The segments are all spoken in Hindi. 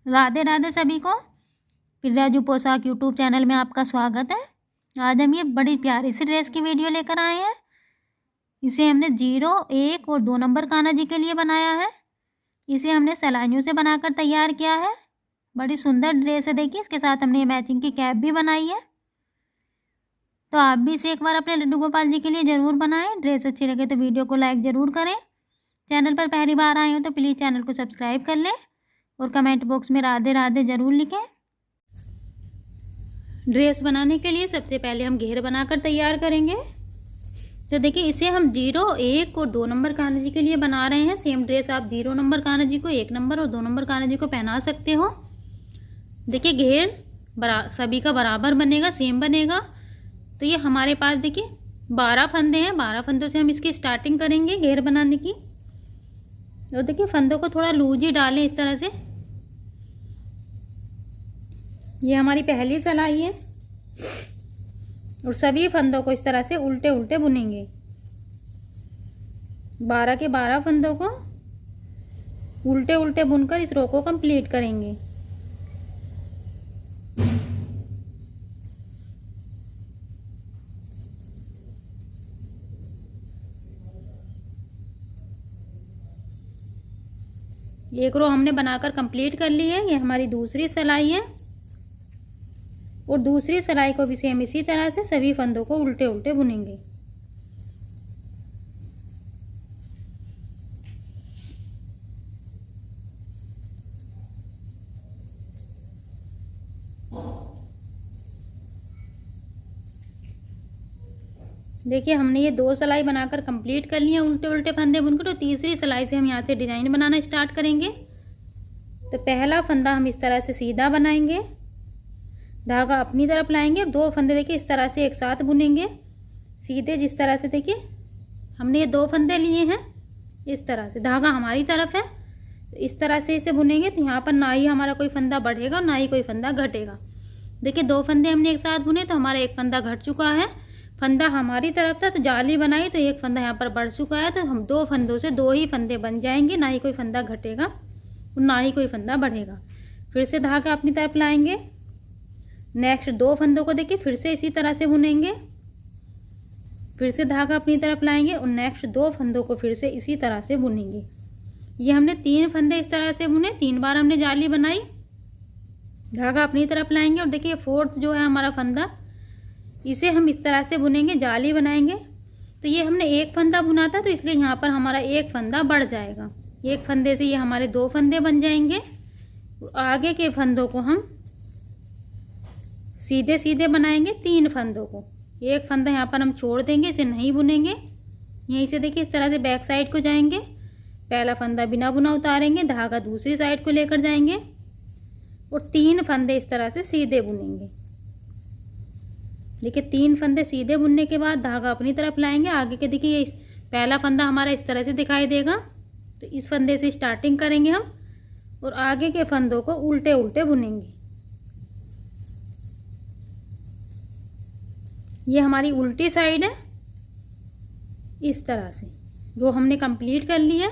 राधे राधे सभी को। राजू पोशाक यूट्यूब चैनल में आपका स्वागत है। आज हम ये बड़ी प्यारी सी ड्रेस की वीडियो लेकर आए हैं। इसे हमने 0, 1 और 2 नंबर कान्हा जी के लिए बनाया है। इसे हमने सलाइयों से बनाकर तैयार किया है। बड़ी सुंदर ड्रेस है। देखिए, इसके साथ हमने मैचिंग की कैप भी बनाई है। तो आप भी इसे एक बार अपने लड्डू गोपाल जी के लिए ज़रूर बनाएं। ड्रेस अच्छी लगे तो वीडियो को लाइक ज़रूर करें। चैनल पर पहली बार आए हो तो प्लीज़ चैनल को सब्सक्राइब कर लें और कमेंट बॉक्स में राधे राधे ज़रूर लिखें। ड्रेस बनाने के लिए सबसे पहले हम घेर बनाकर तैयार करेंगे। तो देखिए, इसे हम 0, 1 और 2 नंबर कान्हा जी के लिए बना रहे हैं। सेम ड्रेस आप 0 नंबर कान्हा जी को, 1 नंबर और 2 नंबर कान्हा जी को पहना सकते हो। देखिए, घेर सभी का बराबर बनेगा, सेम बनेगा। तो ये हमारे पास देखिए 12 फंदे हैं। 12 फंदों से हम इसकी स्टार्टिंग करेंगे घेर बनाने की। और देखिए, फंदों को थोड़ा लूज ही डालें इस तरह से। ये हमारी पहली सिलाई है और सभी फंदों को इस तरह से उल्टे उल्टे बुनेंगे। 12 के 12 फंदों को उल्टे उल्टे बुनकर इस रो को कंप्लीट करेंगे। एक रो हमने बनाकर कंप्लीट कर ली है। ये हमारी दूसरी सिलाई है और दूसरी सिलाई को भी सेम इसी तरह से सभी फंदों को उल्टे उल्टे बुनेंगे। देखिए, हमने ये 2 सिलाई बनाकर कंप्लीट कर ली है उल्टे उल्टे फंदे बुनकर। तो तीसरी सिलाई से हम यहाँ से डिजाइन बनाना स्टार्ट करेंगे। तो पहला फंदा हम इस तरह से सीधा बनाएंगे, धागा अपनी तरफ लाएंगे और 2 फंदे देखिए इस तरह से एक साथ बुनेंगे सीधे। जिस तरह से देखिए हमने ये 2 फंदे लिए हैं, इस तरह से धागा हमारी तरफ है, तो इस तरह से इसे बुनेंगे। तो यहाँ पर ना ही हमारा कोई फंदा बढ़ेगा ना ही कोई फंदा घटेगा। देखिए, 2 फंदे हमने एक साथ बुने तो हमारा एक फंदा घट चुका है। फंदा हमारी तरफ था तो जाली बनाई तो एक फंदा यहाँ पर बढ़ चुका है। तो हम 2 फंदों से 2 ही फंदे बन जाएंगे, ना ही कोई फंदा घटेगा और ना ही कोई फंदा बढ़ेगा। फिर से धागा अपनी तरफ लाएंगे। नेक्स्ट 2 फंदों को देखिए फिर से इसी तरह से बुनेंगे। फिर से धागा अपनी तरफ लाएंगे और नेक्स्ट 2 फंदों को फिर से इसी तरह से बुनेंगे। ये हमने 3 फंदे इस तरह से बुने, 3 बार हमने जाली बनाई। धागा अपनी तरफ लाएंगे और देखिए 4th जो है हमारा फंदा, इसे हम इस तरह से बुनेंगे, जाली बनाएंगे। तो ये हमने एक फंदा बुना था तो इसलिए यहाँ पर हमारा एक फंदा बढ़ जाएगा। एक फंदे से ये हमारे 2 फंदे बन जाएंगे। आगे के फंदों को हम सीधे सीधे बनाएंगे 3 फंदों को। एक फंदा यहाँ पर हम छोड़ देंगे, इसे नहीं बुनेंगे। यहीं से देखिए इस तरह से बैक साइड को जाएंगे। पहला फंदा बिना बुना उतारेंगे, धागा दूसरी साइड को लेकर जाएंगे और 3 फंदे इस तरह से सीधे बुनेंगे। देखिए, 3 फंदे सीधे बुनने के बाद धागा अपनी तरफ लाएंगे। आगे के देखिए ये पहला फंदा हमारा इस तरह से दिखाई देगा। तो इस फंदे से स्टार्टिंग करेंगे हम और आगे के फंदों को उल्टे उल्टे बुनेंगे। ये हमारी उल्टी साइड है। इस तरह से जो हमने कंप्लीट कर ली है।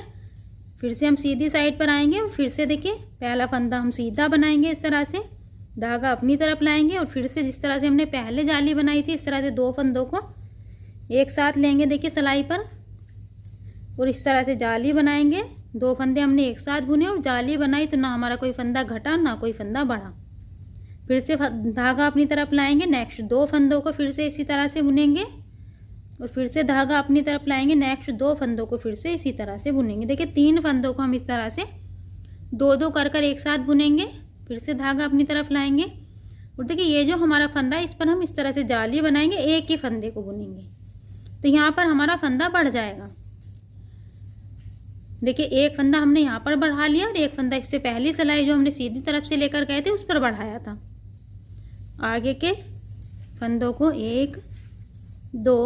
फिर से हम सीधी साइड पर आएंगे और फिर से देखिए पहला फंदा हम सीधा बनाएंगे इस तरह से, धागा अपनी तरफ लाएंगे और फिर से जिस तरह से हमने पहले जाली बनाई थी इस तरह से 2 फंदों को एक साथ लेंगे देखिए सिलाई पर और इस तरह से जाली बनाएंगे। 2 फंदे हमने एक साथ बुने और जाली बनाई तो ना हमारा कोई फंदा घटा ना कोई फंदा बढ़ा। फिर से धागा अपनी तरफ लाएंगे। नेक्स्ट 2 फंदों को फिर से इसी तरह से बुनेंगे और फिर से धागा अपनी तरफ लाएंगे। नेक्स्ट 2 फंदों को फिर से इसी तरह से बुनेंगे। देखिए, 3 फंदों को हम इस तरह से 2-2 कर एक साथ बुनेंगे। फिर से धागा अपनी तरफ लाएंगे और देखिए ये जो हमारा फंदा है इस पर हम इस तरह से जाली बनाएंगे, एक ही फंदे को बुनेंगे। तो यहाँ पर हमारा फंदा बढ़ जाएगा। देखिए, एक फंदा हमने यहाँ पर बढ़ा लिया और एक फंदा इससे पहली सिलाई जो हमने सीधी तरफ से लेकर गए थे उस पर बढ़ाया था। आगे के फंदों को 1, 2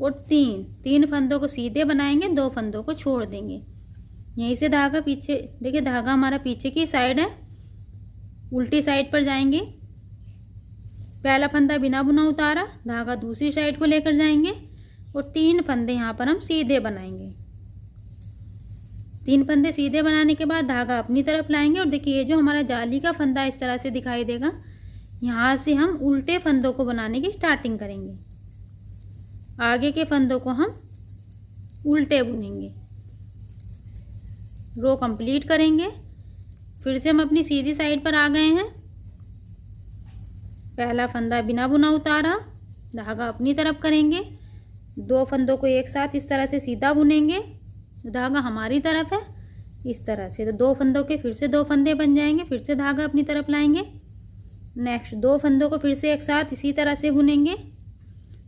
और 3 फंदों को सीधे बनाएंगे, 2 फंदों को छोड़ देंगे। यहीं से धागा पीछे, देखिए धागा हमारा पीछे की साइड है, उल्टी साइड पर जाएंगे। पहला फंदा बिना बुना उतारा, धागा दूसरी साइड को लेकर जाएंगे और 3 फंदे यहाँ पर हम सीधे बनाएंगे। 3 फंदे सीधे बनाने के बाद धागा अपनी तरफ लाएंगे और देखिए ये जो हमारा जाली का फंदा इस तरह से दिखाई देगा, यहाँ से हम उल्टे फंदों को बनाने की स्टार्टिंग करेंगे। आगे के फंदों को हम उल्टे बुनेंगे, रो कंप्लीट करेंगे। फिर से हम अपनी सीधी साइड पर आ गए हैं। पहला फंदा बिना बुना उतारा, धागा अपनी तरफ करेंगे, 2 फंदों को एक साथ इस तरह से सीधा बुनेंगे, धागा हमारी तरफ है इस तरह से, तो 2 फंदों के फिर से 2 फंदे बन जाएंगे। फिर से धागा अपनी तरफ लाएंगे, नेक्स्ट 2 फंदों को फिर से एक साथ इसी तरह से बुनेंगे,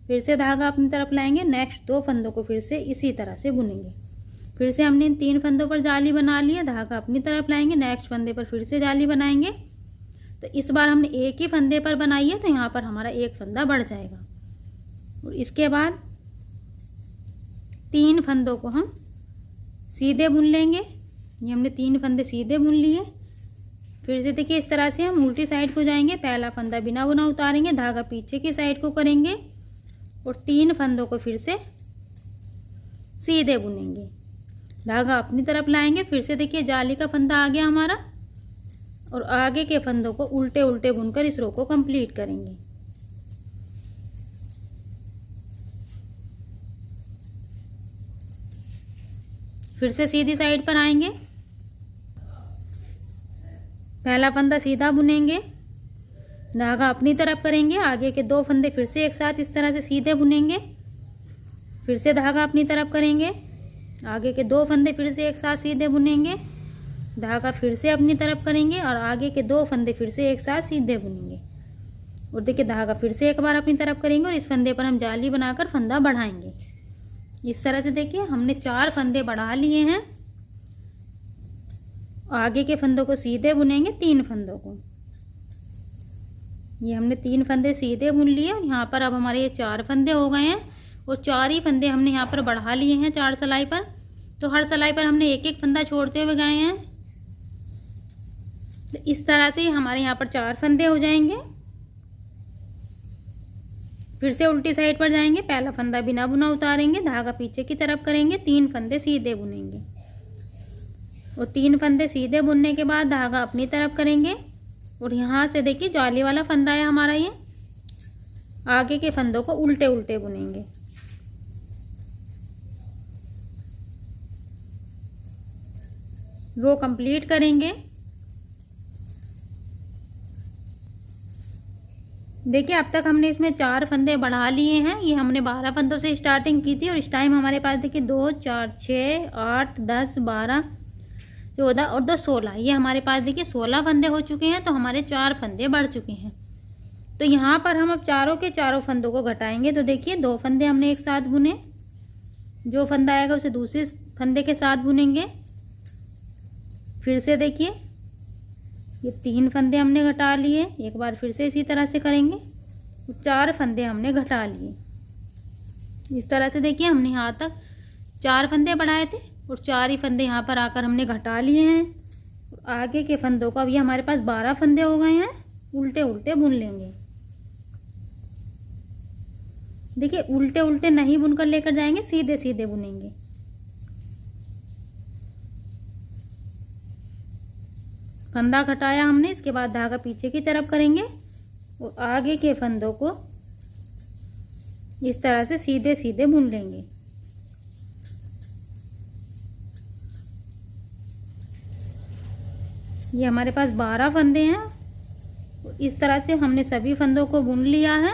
फिर से धागा अपनी तरफ लाएंगे, नेक्स्ट 2 फंदों को फिर से इसी तरह से बुनेंगे। फिर से हमने इन 3 फंदों पर जाली बना ली है, धागा अपनी तरफ लाएंगे, नेक्स्ट फंदे पर फिर से जाली बनाएंगे। तो इस बार हमने एक ही फंदे पर बनाई है, तो यहाँ पर हमारा एक फंदा बढ़ जाएगा। और इसके बाद 3 फंदों को हम सीधे बुन लेंगे। ये हमने 3 फंदे सीधे बुन लिए। फिर से देखिए इस तरह से हम उल्टी साइड को जाएंगे, पहला फंदा बिना बुना उतारेंगे, धागा पीछे की साइड को करेंगे और 3 फंदों को फिर से सीधे बुनेंगे, धागा अपनी तरफ लाएंगे। फिर से देखिए जाली का फंदा आ गया हमारा और आगे के फंदों को उल्टे उल्टे बुनकर इस रो को कंप्लीट करेंगे। फिर से सीधी साइड पर आएंगे, पहला फंदा सीधा बुनेंगे, धागा अपनी तरफ करेंगे, आगे के 2 फंदे फिर से एक साथ इस तरह से सीधे बुनेंगे, फिर से धागा अपनी तरफ करेंगे, आगे के 2 फंदे फिर से एक साथ सीधे बुनेंगे, धागा फिर से अपनी तरफ करेंगे और आगे के 2 फंदे फिर से एक साथ सीधे बुनेंगे। और देखिए धागा फिर से एक बार अपनी तरफ करेंगे और इस फंदे पर हम जाली बनाकर फंदा बढ़ाएंगे। इस तरह से देखिए हमने 4 फंदे बढ़ा लिए हैं। आगे के फंदों को सीधे बुनेंगे, 3 फंदों को। ये हमने 3 फंदे सीधे बुन लिए और यहाँ पर अब हमारे ये 4 फंदे हो गए हैं और 4 ही फंदे हमने यहाँ पर बढ़ा लिए हैं 4 सिलाई पर। तो हर सिलाई पर हमने एक एक फंदा छोड़ते हुए गए हैं। तो इस तरह से हमारे यहाँ पर 4 फंदे हो जाएंगे। फिर से उल्टी साइड पर जाएंगे, पहला फंदा बिना बुना उतारेंगे, धागा पीछे की तरफ करेंगे, 3 फंदे सीधे बुनेंगे और 3 फंदे सीधे बुनने के बाद धागा अपनी तरफ करेंगे और यहाँ से देखिए जाली वाला फंदा है हमारा, ये आगे के फंदों को उल्टे उल्टे बुनेंगे। रो कंप्लीट करेंगे। देखिए अब तक हमने इसमें 4 फंदे बढ़ा लिए हैं। ये हमने 12 फंदों से स्टार्टिंग की थी और इस टाइम हमारे पास देखिए 2 4 6 8 10 12 14 और 2 16, ये हमारे पास देखिए 16 फंदे हो चुके हैं। तो हमारे 4 फंदे बढ़ चुके हैं। तो यहाँ पर हम अब चारों के चारों फंदों को घटाएंगे। तो देखिए 2 फंदे हमने एक साथ बुने, जो फंदा आएगा उसे दूसरे फंदे के साथ बुनेंगे। फिर से देखिए ये 3 फंदे हमने घटा लिए, एक बार फिर से इसी तरह से करेंगे। 4 फंदे हमने घटा लिए। इस तरह से देखिए हमने यहाँ तक 4 फंदे बढ़ाए थे और 4 ही फंदे यहाँ पर आकर हमने घटा लिए हैं। आगे के फंदों को अब ये हमारे पास 12 फंदे हो गए हैं, उल्टे उल्टे बुन लेंगे। देखिए उल्टे उल्टे नहीं बुनकर लेकर जाएंगे, सीधे सीधे बुनेंगे। फंदा घटाया हमने, इसके बाद धागा पीछे की तरफ करेंगे और आगे के फंदों को इस तरह से सीधे सीधे बुन लेंगे। ये हमारे पास 12 फंदे हैं। इस तरह से हमने सभी फंदों को बुन लिया है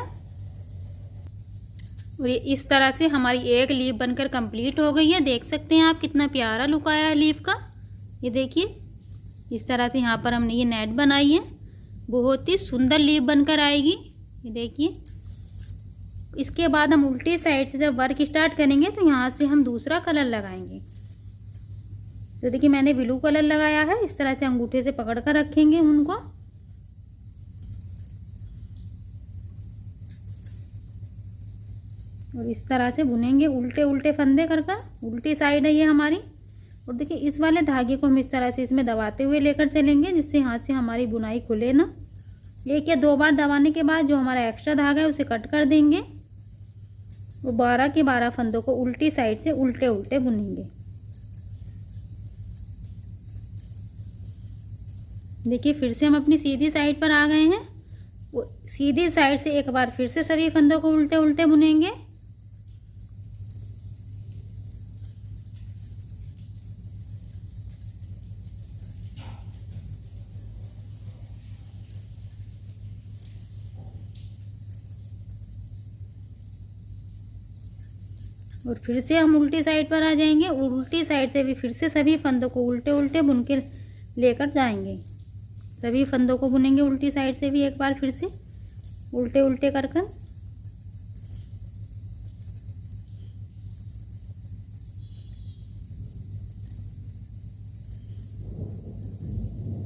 और ये इस तरह से हमारी एक लीफ बनकर कंप्लीट हो गई है। देख सकते हैं आप कितना प्यारा लुक आया है लीफ का। ये देखिए इस तरह से यहाँ पर हमने ये नेट बनाई है, बहुत ही सुंदर लीफ बनकर आएगी। ये देखिए इसके बाद हम उल्टी साइड से जब वर्क स्टार्ट करेंगे तो यहाँ से हम दूसरा कलर लगाएंगे। तो देखिए मैंने ब्लू कलर लगाया है। इस तरह से अंगूठे से पकड़ कर रखेंगे उनको और इस तरह से बुनेंगे उल्टे उल्टे फंदे कर कर। उल्टी साइड है ये हमारी। और देखिए इस वाले धागे को हम इस तरह से इसमें दबाते हुए लेकर चलेंगे, जिससे हाथ से हमारी बुनाई खुले ना। 1 या 2 बार दबाने के बाद जो हमारा एक्स्ट्रा धागा है उसे कट कर देंगे। वो 12 के 12 फंदों को उल्टी साइड से उल्टे उल्टे बुनेंगे। देखिए फिर से हम अपनी सीधी साइड पर आ गए हैं। सीधी साइड से एक बार फिर से सभी फंदों को उल्टे उल्टे बुनेंगे। और फिर से हम उल्टी साइड पर आ जाएंगे और उल्टी साइड से भी फिर से सभी फंदों को उल्टे उल्टे बुन के लेकर जाएंगे। सभी फंदों को बुनेंगे उल्टी साइड से भी एक बार फिर से उल्टे उल्टे कर कर।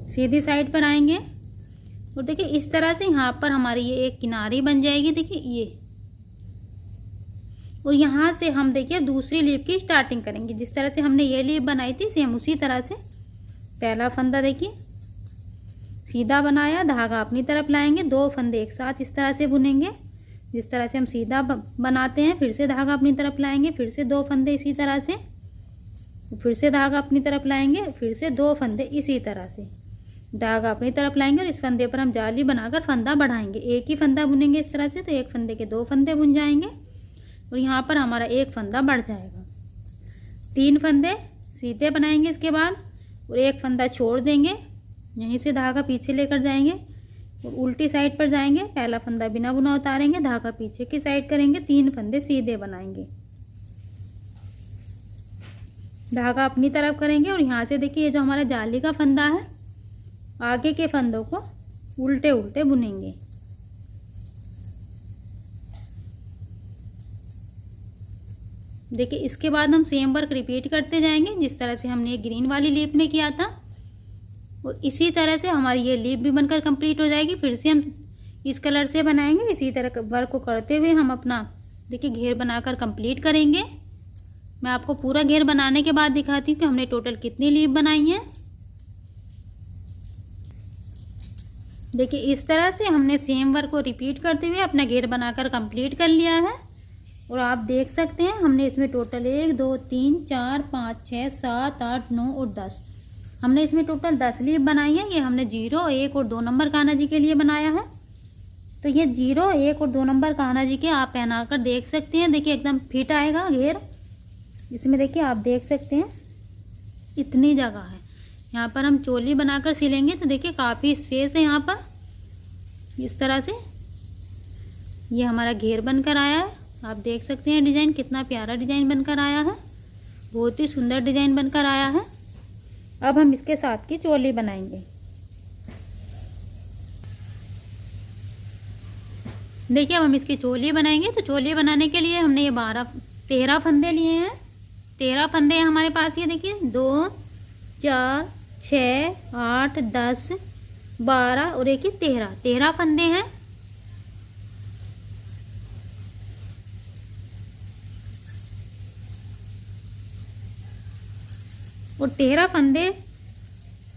सीधी साइड पर आएंगे और देखिए इस तरह से यहाँ पर हमारी ये एक किनारी बन जाएगी। देखिए ये, और यहाँ से हम देखिए दूसरी लीफ की स्टार्टिंग करेंगे। जिस तरह से हमने ये लीफ बनाई थी सेम उसी तरह से पहला फंदा देखिए सीधा बनाया, धागा अपनी तरफ लाएंगे, 2 फंदे एक साथ इस तरह से बुनेंगे। जिस तरह से हम सीधा बनाते हैं, फिर से धागा अपनी तरफ लाएंगे, फिर से 2 फंदे इसी तरह से, फिर से धागा अपनी तरफ लाएंगे, फिर से 2 फंदे इसी तरह से धागा अपनी तरफ लाएंगे और इस फंदे पर हम जाली बनाकर फंदा बढ़ाएंगे। एक ही फंदा बुनेंगे इस तरह से, तो एक फंदे के 2 फंदे बुन जाएंगे और यहाँ पर हमारा एक फंदा बढ़ जाएगा। 3 फंदे सीधे बनाएंगे इसके बाद और एक फंदा छोड़ देंगे, यहीं से धागा पीछे लेकर जाएंगे और उल्टी साइड पर जाएंगे। पहला फंदा बिना बुना उतारेंगे, धागा पीछे की साइड करेंगे, 3 फंदे सीधे बनाएंगे, धागा अपनी तरफ करेंगे और यहाँ से देखिए ये जो हमारा जाली का फंदा है, आगे के फंदों को उल्टे उल्टे बुनेंगे। देखिए इसके बाद हम सेम वर्क रिपीट करते जाएंगे जिस तरह से हमने ये ग्रीन वाली लीफ में किया था, और इसी तरह से हमारी ये लीफ भी बनकर कंप्लीट हो जाएगी। फिर से हम इस कलर से बनाएंगे। इसी तरह वर्क को करते हुए हम अपना देखिए घेर बनाकर कंप्लीट करेंगे। मैं आपको पूरा घेर बनाने के बाद दिखाती हूँ कि हमने टोटल कितनी लीफ बनाई है। देखिए इस तरह से हमने सेम वर्क को रिपीट करते हुए अपना घेर बनाकर कंप्लीट कर लिया है। और आप देख सकते हैं हमने इसमें टोटल 1 2 3 4 5 6 7 8 9 और 10, हमने इसमें टोटल 10 लीफ बनाई है। ये हमने 0 1 और 2 नंबर कान्हा जी के लिए बनाया है। तो ये 0 1 और 2 नंबर कान्हा जी के आप पहनाकर देख सकते हैं। देखिए एकदम फिट आएगा घेर। इसमें देखिए आप देख सकते हैं इतनी जगह है। यहाँ पर हम चोली बनाकर सिलेंगे तो देखिए काफ़ी स्पेस है यहाँ पर। इस तरह से ये हमारा घेर बनकर आया है। आप देख सकते हैं डिज़ाइन कितना प्यारा डिज़ाइन बनकर आया है, बहुत ही सुंदर डिज़ाइन बनकर आया है। अब हम इसके साथ की चोली बनाएंगे। देखिए अब हम इसकी चोली बनाएंगे। तो चोली बनाने के लिए हमने ये 13 फंदे लिए हैं। 13 फंदे हैं हमारे पास। ये देखिए 2 4 6 8 10 12 और एक ही 13 फंदे हैं। और 13 फंदे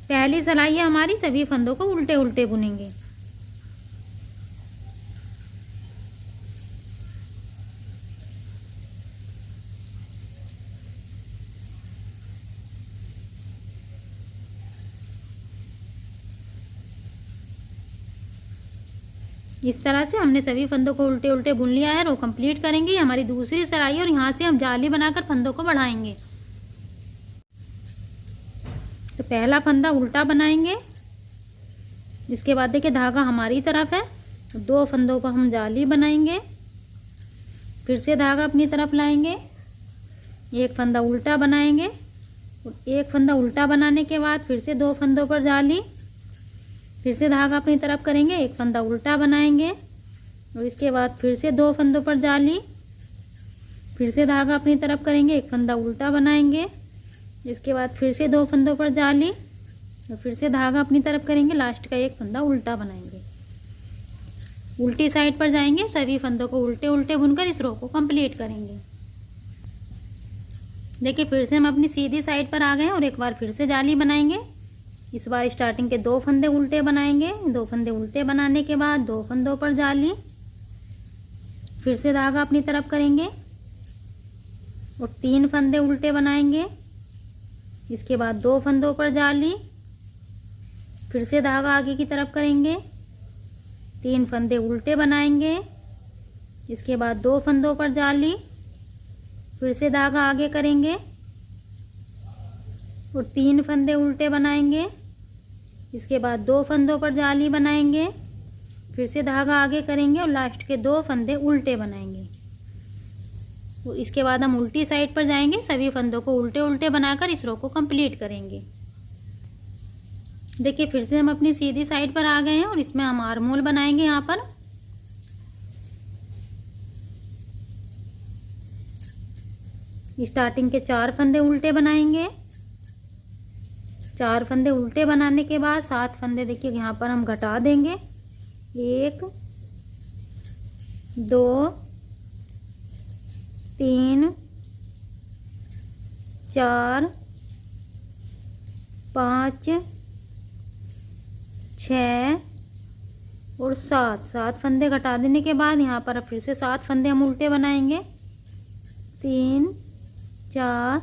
पहली सिलाई है हमारी, सभी फंदों को उल्टे उल्टे बुनेंगे। इस तरह से हमने सभी फंदों को उल्टे उल्टे बुन लिया है। रो कंप्लीट करेंगे, हमारी दूसरी सिलाई है और यहाँ से हम जाली बनाकर फंदों को बढ़ाएंगे। तो पहला फंदा उल्टा बनाएंगे, इसके बाद देखिए धागा हमारी तरफ है, 2 फंदों पर हम जाली बनाएंगे, फिर से धागा अपनी तरफ लाएंगे, एक फंदा उल्टा बनाएंगे और एक फंदा उल्टा बनाने के बाद फिर से 2 फंदों पर जाली, फिर से धागा अपनी तरफ करेंगे, एक फंदा उल्टा बनाएंगे और इसके बाद फिर से 2 फंदों पर जाली, फिर से धागा अपनी तरफ करेंगे, एक फंदा उल्टा बनाएंगे, इसके बाद फिर से 2 फंदों पर जाली और फिर से धागा अपनी तरफ करेंगे, लास्ट का एक फंदा उल्टा बनाएंगे। उल्टी साइड पर जाएंगे, सभी फंदों को उल्टे उल्टे बुनकर इस रो को कंप्लीट करेंगे। देखिए फिर से हम अपनी सीधी साइड पर आ गए और एक बार फिर से जाली बनाएंगे। इस बार स्टार्टिंग के 2 फंदे उल्टे बनाएंगे, 2 फंदे उल्टे बनाने के बाद 2 फंदों पर जाली, फिर से धागा अपनी तरफ करेंगे और 3 फंदे उल्टे बनाएंगे, इसके बाद 2 फंदों पर जाली, फिर से धागा आगे की तरफ करेंगे, 3 फंदे उल्टे बनाएंगे, इसके बाद 2 फंदों पर जाली, फिर से धागा आगे करेंगे और 3 फंदे उल्टे बनाएंगे, इसके बाद 2 फंदों पर जाली बनाएंगे, फिर से धागा आगे करेंगे और लास्ट के 2 फंदे उल्टे बनाएंगे। और इसके बाद हम उल्टी साइड पर जाएंगे, सभी फंदों को उल्टे उल्टे बनाकर इस रो को कंप्लीट करेंगे। देखिए फिर से हम अपनी सीधी साइड पर आ गए हैं और इसमें हम आर्म होल बनाएंगे। यहाँ पर स्टार्टिंग के 4 फंदे उल्टे बनाएंगे। 4 फंदे उल्टे बनाने के बाद 7 फंदे देखिए यहाँ पर हम घटा देंगे। 1 2 3 4 5 6 और 7 फंदे घटा देने के बाद यहाँ पर फिर से 7 फंदे हम उल्टे बनाएंगे। 3 4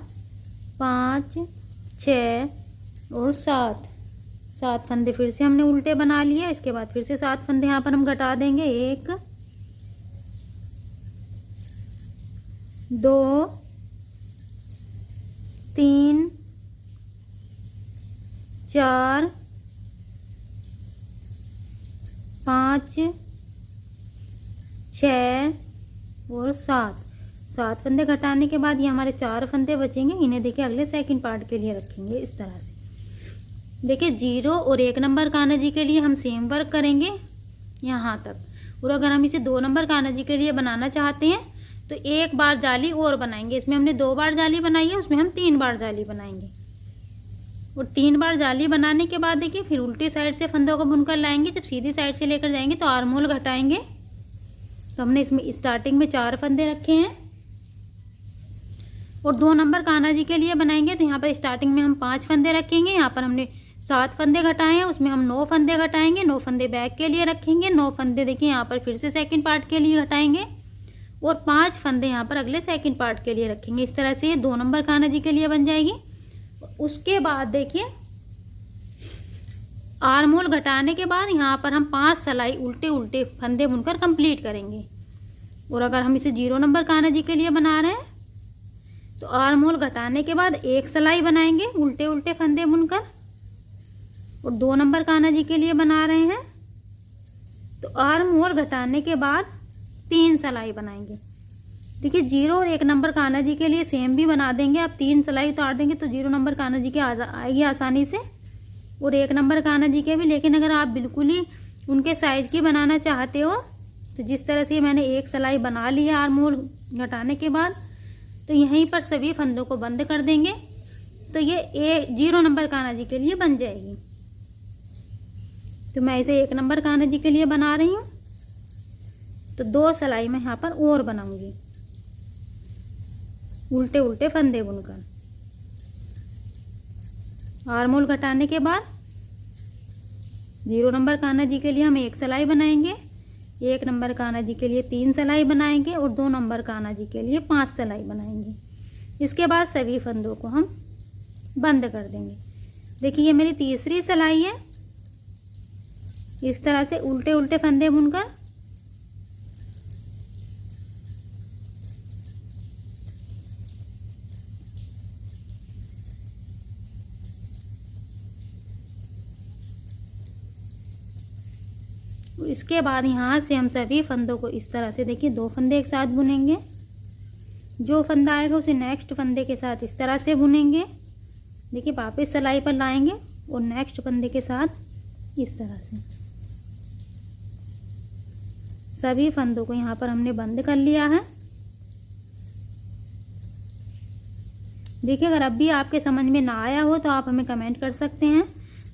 5 6 और 7 फंदे फिर से हमने उल्टे बना लिए। इसके बाद फिर से 7 फंदे यहाँ पर हम घटा देंगे। 1 2 3 4 5 6 और 7 फंदे घटाने के बाद ये हमारे 4 फंदे बचेंगे। इन्हें देखिए अगले सेकंड पार्ट के लिए रखेंगे इस तरह से। देखिए 0 और 1 नंबर कान्हा जी के लिए हम सेम वर्क करेंगे यहाँ तक। और अगर हम इसे 2 नंबर कान्हा जी के लिए बनाना चाहते हैं तो 1 बार जाली और बनाएंगे। इसमें हमने 2 बार जाली बनाई है, उसमें हम 3 बार जाली बनाएंगे। और 3 बार जाली बनाने के बाद देखिए फिर उल्टी साइड से फंदों को बुनकर लाएंगे। जब सीधी साइड से लेकर जाएंगे तो आर्म होल घटाएंगे। तो हमने इसमें स्टार्टिंग में 4 फंदे रखे हैं और 2 नंबर कान्हा जी के लिए बनाएंगे तो यहाँ पर स्टार्टिंग में हम 5 फंदे रखेंगे। यहाँ पर हमने 7 फंदे घटाए हैं, उसमें हम 9 फंदे घटाएंगे। 9 फंदे बैक के लिए रखेंगे। 9 फंदे देखिए यहाँ पर फिर से सेकंड पार्ट के लिए घटाएंगे और 5 फंदे यहाँ पर अगले सेकंड पार्ट के लिए रखेंगे। इस तरह से ये 2 नंबर कान्हा जी के लिए बन जाएगी। उसके बाद देखिए आर्म होल घटाने के बाद यहाँ पर हम 5 सिलाई उल्टे उल्टे फंदे बुनकर कंप्लीट करेंगे। और अगर हम इसे 0 नंबर कान्हा जी के लिए बना रहे हैं तो आर्म होल घटाने के बाद 1 सिलाई बनाएंगे उल्टे उल्टे फंदे बुनकर। और 2 नंबर कान्हा जी के लिए बना रहे हैं तो आर्म होल घटाने के बाद 3 सिलाई बनाएंगे। देखिए 0 और 1 नंबर कान्हा जी के लिए सेम भी बना देंगे। आप 3 सिलाई उतार देंगे तो 0 नंबर कान्हा जी के आएगी आसानी से, और 1 नंबर कान्हा जी के भी। लेकिन अगर आप बिल्कुल ही उनके साइज़ की बनाना चाहते हो तो जिस तरह से मैंने 1 सिलाई बना ली है आर्म होल घटाने के बाद, तो यहीं पर सभी फंदों को बंद कर देंगे तो ये 0 नंबर कान्हा जी के लिए बन जाएगी। तो मैं इसे 1 नंबर कान्हा जी के लिए बना रही हूँ। तो 2 सिलाई मैं यहाँ पर और बनाऊंगी उल्टे उल्टे फंदे बुनकर। आर्म होल घटाने के बाद 0 नंबर कान्हा जी के लिए हम 1 सिलाई बनाएंगे। 1 नंबर कान्हा जी के लिए 3 सिलाई बनाएंगे और 2 नंबर कान्हा जी के लिए 5 सिलाई बनाएंगे। इसके बाद सभी फंदों को हम बंद कर देंगे। देखिए ये मेरी तीसरी सिलाई है। इस तरह से उल्टे उल्टे फंदे बुनकर इसके बाद यहाँ से हम सभी फंदों को इस तरह से देखिए 2 फंदे एक साथ बुनेंगे। जो फंदा आएगा उसे नेक्स्ट फंदे के साथ इस तरह से बुनेंगे। देखिए वापस सिलाई पर लाएंगे और नेक्स्ट फंदे के साथ इस तरह से सभी फंदों को यहाँ पर हमने बंद कर लिया है। देखिए अगर अब भी आपके समझ में ना आया हो तो आप हमें कमेंट कर सकते हैं।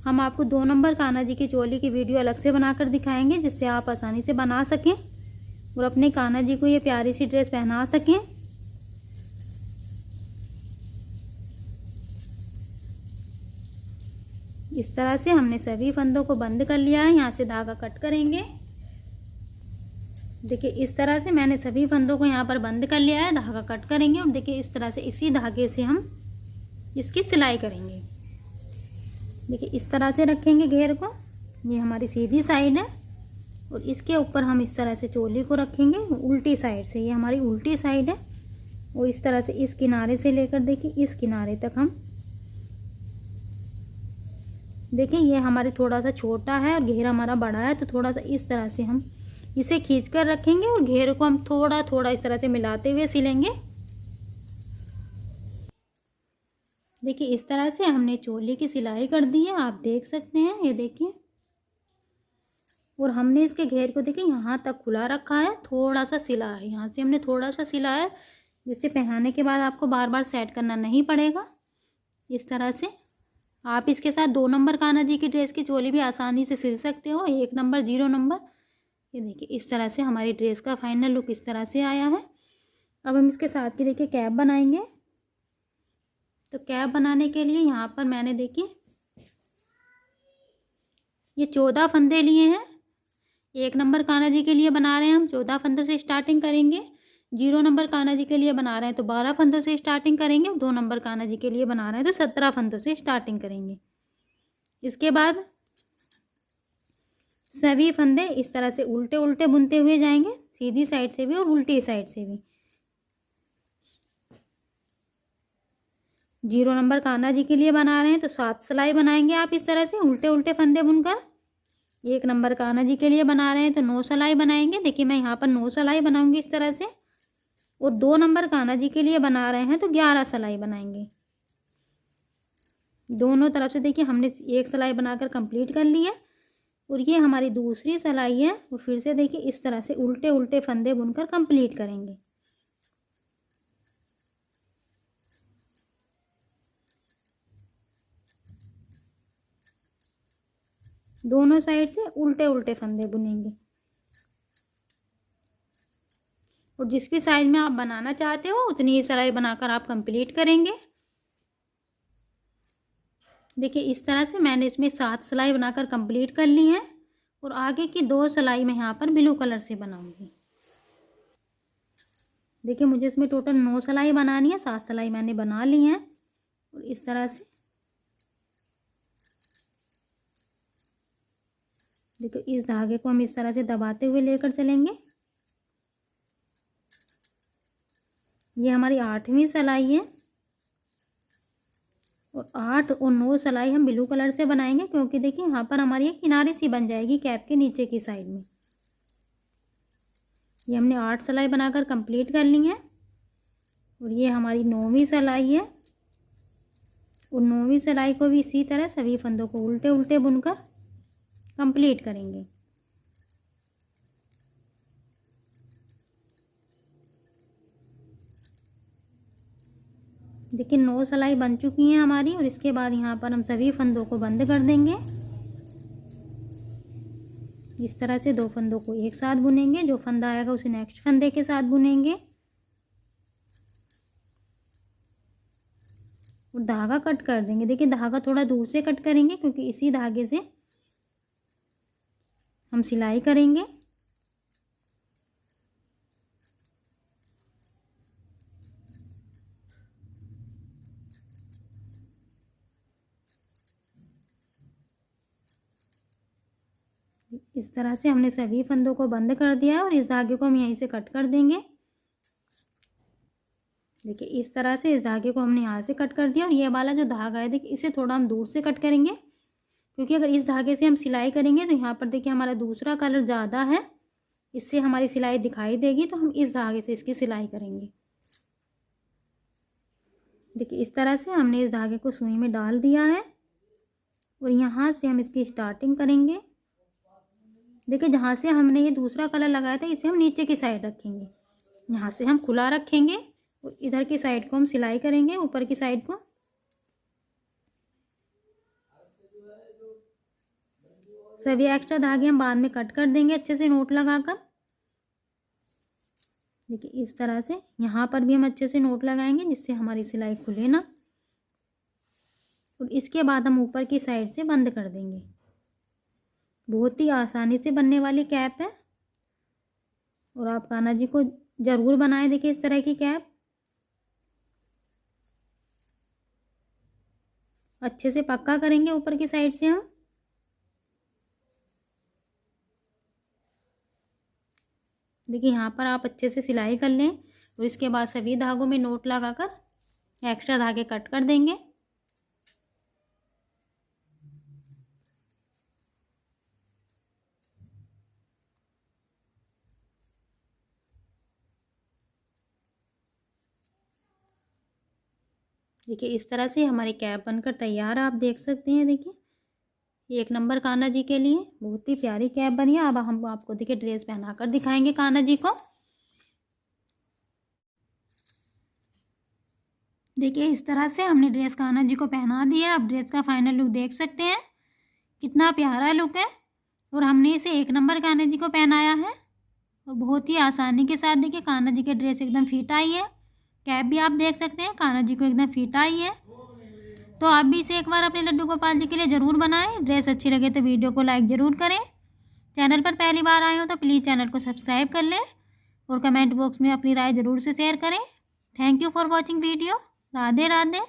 हम आपको 2 नंबर कान्हा जी की चोली की वीडियो अलग से बनाकर दिखाएंगे जिससे आप आसानी से बना सकें और अपने कान्हा जी को ये प्यारी सी ड्रेस पहना सकें। इस तरह से हमने सभी फंदों को बंद कर लिया है। यहाँ से धागा कट करेंगे। देखिए इस तरह से मैंने सभी फंदों को यहाँ पर बंद कर लिया है। धागा कट करेंगे और देखिए इस तरह से इसी धागे से हम इसकी सिलाई करेंगे। देखिए इस तरह से रखेंगे घेर को, ये हमारी सीधी साइड है। और इसके ऊपर हम इस तरह से चोली को रखेंगे उल्टी साइड से, ये हमारी उल्टी साइड है। और इस तरह से इस किनारे से लेकर देखिए इस किनारे तक हम, देखिए ये हमारे थोड़ा सा छोटा है और घेर हमारा बड़ा है, तो थोड़ा सा इस तरह से हम इसे खींच कर रखेंगे और घेर को हम थोड़ा थोड़ा इस तरह से मिलाते हुए सिलेंगे। देखिए इस तरह से हमने चोली की सिलाई कर दी है, आप देख सकते हैं, ये देखिए। और हमने इसके घेर को देखिए यहाँ तक खुला रखा है, थोड़ा सा सिला है, यहाँ से हमने थोड़ा सा सिला है, जिससे पहनाने के बाद आपको बार बार सेट करना नहीं पड़ेगा। इस तरह से आप इसके साथ 2 नंबर कान्हा जी की ड्रेस की चोली भी आसानी से सिल सकते हो, 1 नंबर 0 नंबर। ये देखिए इस तरह से हमारी ड्रेस का फाइनल लुक इस तरह से आया है। अब हम इसके साथ की देखिए कैप बनाएंगे। तो कैप बनाने के लिए यहाँ पर मैंने देखिए ये 14 फंदे लिए हैं। 1 नंबर कान्हा जी के लिए बना रहे हैं हम 14 फंदों से स्टार्टिंग करेंगे। 0 नंबर कान्हा जी के लिए बना रहे हैं तो 12 फंदों से स्टार्टिंग करेंगे। 2 नंबर कान्हा जी के लिए बना रहे हैं तो 17 फंदों से स्टार्टिंग करेंगे। इसके बाद सभी फंदे इस तरह से उल्टे उल्टे बुनते हुए जाएंगे, सीधी साइड से भी और उल्टी साइड से भी। 0 नंबर कान्हा जी के लिए बना रहे हैं तो 7 सिलाई बनाएंगे आप इस तरह से उल्टे उल्टे फंदे बुनकर। 1 नंबर कान्हा जी के लिए बना रहे हैं तो 9 सिलाई बनाएंगे। देखिए मैं यहाँ पर 9 सिलाई बनाऊंगी इस तरह से। और 2 नंबर कान्हा जी के लिए बना रहे हैं तो 11 सिलाई बनाएंगे। दोनों तरफ से देखिए हमने 1 सिलाई बनाकर कंप्लीट कर ली है। और ये हमारी दूसरी सिलाई है। और फिर से देखिए इस तरह से उल्टे उल्टे फंदे बुनकर कंप्लीट करेंगे। दोनों साइड से उल्टे उल्टे फंदे बुनेंगे। और जिस भी साइज में आप बनाना चाहते हो उतनी ही सिलाई बनाकर आप कंप्लीट करेंगे। देखिए इस तरह से मैंने इसमें 7 सिलाई बनाकर कंप्लीट कर ली है। और आगे की 2 सिलाई मैं यहाँ पर ब्लू कलर से बनाऊंगी। देखिए मुझे इसमें टोटल 9 सिलाई बनानी है, 7 सिलाई मैंने बना ली हैं। और इस तरह से देखो इस धागे को हम इस तरह से दबाते हुए लेकर चलेंगे। ये हमारी 8वीं सिलाई है। और 8 और 9 सिलाई हम ब्लू कलर से बनाएंगे, क्योंकि देखिए यहाँ पर हमारी एक किनारे सी बन जाएगी कैप के नीचे की साइड में। ये हमने 8 सिलाई बनाकर कंप्लीट कर ली है। और ये हमारी 9वीं सिलाई है। और 9वीं सिलाई को भी इसी तरह सभी फंदों को उल्टे उल्टे बुनकर कंप्लीट करेंगे। देखिए 9 सिलाई बन चुकी हैं हमारी। और इसके बाद यहाँ पर हम सभी फंदों को बंद कर देंगे। इस तरह से 2 फंदों को एक साथ बुनेंगे, जो फंदा आएगा उसे नेक्स्ट फंदे के साथ बुनेंगे। और धागा कट कर देंगे। देखिए धागा थोड़ा दूर से कट करेंगे, क्योंकि इसी धागे से हम सिलाई करेंगे। इस तरह से हमने सभी फंदों को बंद कर दिया है। और इस धागे को हम यहीं से कट कर देंगे। देखिए इस तरह से इस धागे को हमने यहाँ से कट कर दिया। और ये वाला जो धागा है देखिए इसे थोड़ा हम दूर से कट करेंगे, क्योंकि अगर इस धागे से हम सिलाई करेंगे तो यहाँ पर देखिए हमारा दूसरा कलर ज़्यादा है, इससे हमारी सिलाई दिखाई देगी। तो हम इस धागे से इसकी सिलाई करेंगे। देखिए इस तरह से हमने इस धागे को सुई में डाल दिया है। और यहाँ से हम इसकी स्टार्टिंग करेंगे। देखिए जहाँ से हमने ये दूसरा कलर लगाया था इसे हम नीचे की साइड रखेंगे, यहाँ से हम खुला रखेंगे। और इधर की साइड को हम सिलाई करेंगे, ऊपर की साइड को। सभी एक्स्ट्रा धागे हम बाद में कट कर देंगे अच्छे से नोट लगाकर। देखिए इस तरह से यहाँ पर भी हम अच्छे से नोट लगाएंगे, जिससे हमारी सिलाई खुले ना। और इसके बाद हम ऊपर की साइड से बंद कर देंगे। बहुत ही आसानी से बनने वाली कैप है। और आप कान्हा जी को ज़रूर बनाएं। देखिए इस तरह की कैप अच्छे से पक्का करेंगे ऊपर की साइड से हम। देखिए यहाँ पर आप अच्छे से सिलाई कर लें और इसके बाद सभी धागों में नोट लगाकर एक्स्ट्रा धागे कट कर देंगे। देखिए इस तरह से हमारी कैप बनकर तैयार है, आप देख सकते हैं। देखिए 1 नंबर कान्हा जी के लिए बहुत ही प्यारी कैप बनी है। अब हम आपको देखिए ड्रेस पहनाकर दिखाएंगे कान्हा जी को। देखिए इस तरह से हमने ड्रेस कान्हा जी को पहना दिया। अब ड्रेस का फाइनल लुक देख सकते हैं, कितना प्यारा लुक है। और हमने इसे 1 नंबर कान्हा जी को पहनाया है और बहुत ही आसानी के साथ देखिए कान्हा जी की ड्रेस एकदम फिट आई है। कैप भी आप देख सकते हैं कान्हा जी को एकदम फिट आई है। तो आप भी इसे एक बार अपने लड्डू गोपाल जी के लिए ज़रूर बनाएं। ड्रेस अच्छी लगे तो वीडियो को लाइक ज़रूर करें। चैनल पर पहली बार आए हो तो प्लीज़ चैनल को सब्सक्राइब कर लें और कमेंट बॉक्स में अपनी राय ज़रूर से शेयर करें। Thank you for watching video. Radhe Radhe.